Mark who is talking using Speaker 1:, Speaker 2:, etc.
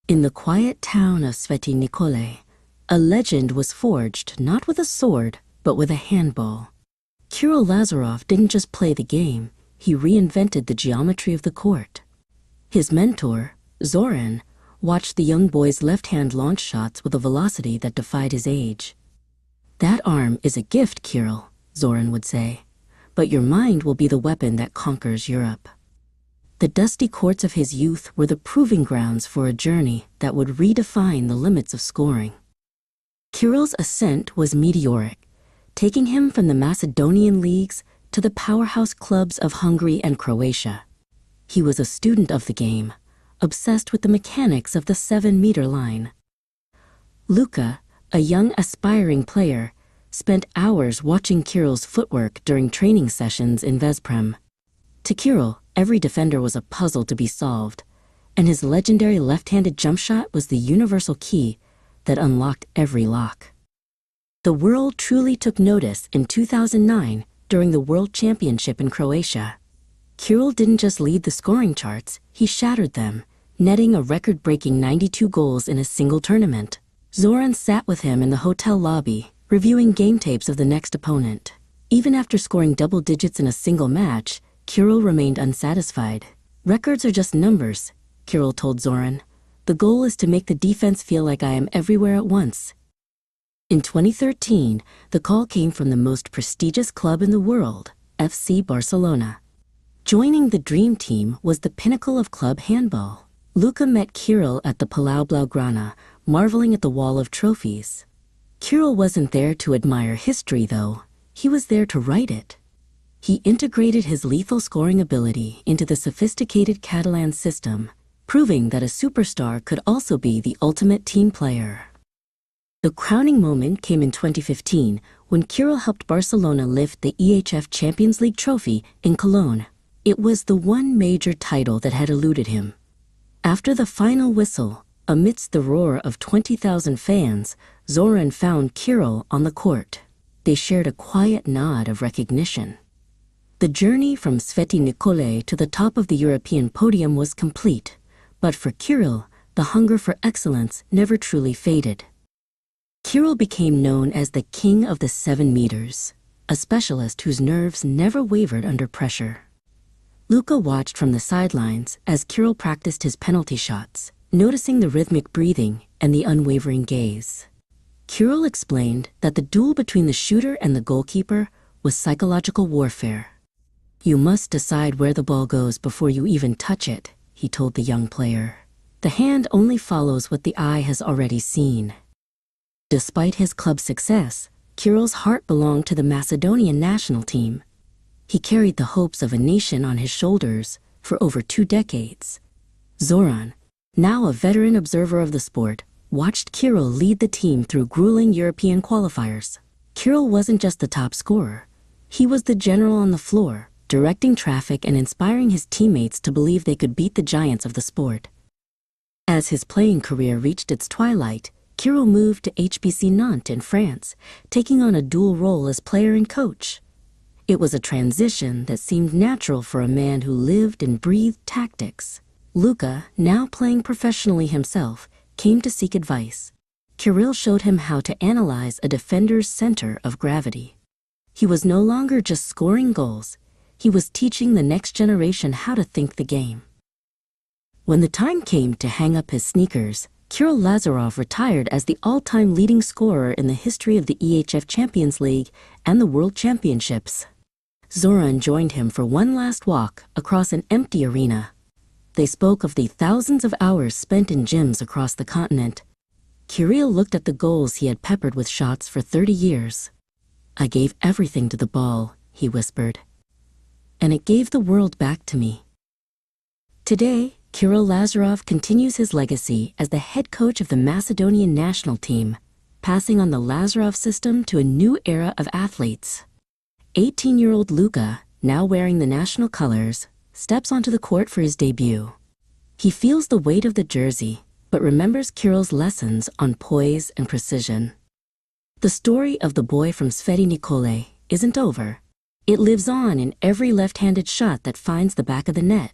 Speaker 1: In the quiet town of Sveti Nikole, a legend was forged not with a sword, but with a handball. Kiril Lazarov didn't just play the game, he reinvented the geometry of the court. His mentor, Zoran, watched the young boy's left-hand launch shots with a velocity that defied his age. "That arm is a gift, Kiril," Zoran would say, "but your mind will be the weapon that conquers Europe." The dusty courts of his youth were the proving grounds for a journey that would redefine the limits of scoring. Kiril's ascent was meteoric, taking him from the Macedonian leagues to the powerhouse clubs of Hungary and Croatia. He was a student of the game, obsessed with the mechanics of the 7-meter line. Luka, a young aspiring player, spent hours watching Kiril's footwork during training sessions in Vesprem. To Kiril, every defender was a puzzle to be solved, and his legendary left-handed jump shot was the universal key that unlocked every lock. The world truly took notice in 2009 during the World Championship in Croatia. Kiril didn't just lead the scoring charts, he shattered them, netting a record-breaking 92 goals in a single tournament. Zoran sat with him in the hotel lobby, reviewing game tapes of the next opponent. Even after scoring double digits in a single match, Kiril remained unsatisfied. "Records are just numbers," Kiril told Zoran. "The goal is to make the defense feel like I am everywhere at once." In 2013, the call came from the most prestigious club in the world, FC Barcelona. Joining the dream team was the pinnacle of club handball. Luka met Kiril at the Palau Blaugrana, marveling at the wall of trophies. Kiril wasn't there to admire history, though. He was there to write it. He integrated his lethal scoring ability into the sophisticated Catalan system, proving that a superstar could also be the ultimate team player. The crowning moment came in 2015 when Kiril helped Barcelona lift the EHF Champions League trophy in Cologne. It was the one major title that had eluded him. After the final whistle, amidst the roar of 20,000 fans, Zoran found Kiril on the court. They shared a quiet nod of recognition. The journey from Sveti Nikole to the top of the European podium was complete, but for Kiril, the hunger for excellence never truly faded. Kiril became known as the king of the 7 meters, a specialist whose nerves never wavered under pressure. Luka watched from the sidelines as Kiril practiced his penalty shots, noticing the rhythmic breathing and the unwavering gaze. Kiril explained that the duel between the shooter and the goalkeeper was psychological warfare. "You must decide where the ball goes before you even touch it," he told the young player. "The hand only follows what the eye has already seen." Despite his club success, Kiril's heart belonged to the Macedonian national team. He carried the hopes of a nation on his shoulders for over 2 decades. Zoran, now a veteran observer of the sport, watched Kiril lead the team through grueling European qualifiers. Kiril wasn't just the top scorer. He was the general on the floor, directing traffic and inspiring his teammates to believe they could beat the giants of the sport. As his playing career reached its twilight, Kiril moved to HBC Nantes in France, taking on a dual role as player and coach. It was a transition that seemed natural for a man who lived and breathed tactics. Luka, now playing professionally himself, came to seek advice. Kiril showed him how to analyze a defender's center of gravity. He was no longer just scoring goals. He was teaching the next generation how to think the game. When the time came to hang up his sneakers, Kiril Lazarov retired as the all-time leading scorer in the history of the EHF Champions League and the World Championships. Zoran joined him for one last walk across an empty arena. They spoke of the thousands of hours spent in gyms across the continent. Kiril looked at the goals he had peppered with shots for 30 years. "I gave everything to the ball," he whispered. "And it gave the world back to me." Today, Kiril Lazarov continues his legacy as the head coach of the Macedonian national team, passing on the Lazarov system to a new era of athletes. 18-year-old Luka, now wearing the national colors, steps onto the court for his debut. He feels the weight of the jersey, but remembers Kiril's lessons on poise and precision. The story of the boy from Sveti Nikole isn't over. It lives on in every left-handed shot that finds the back of the net.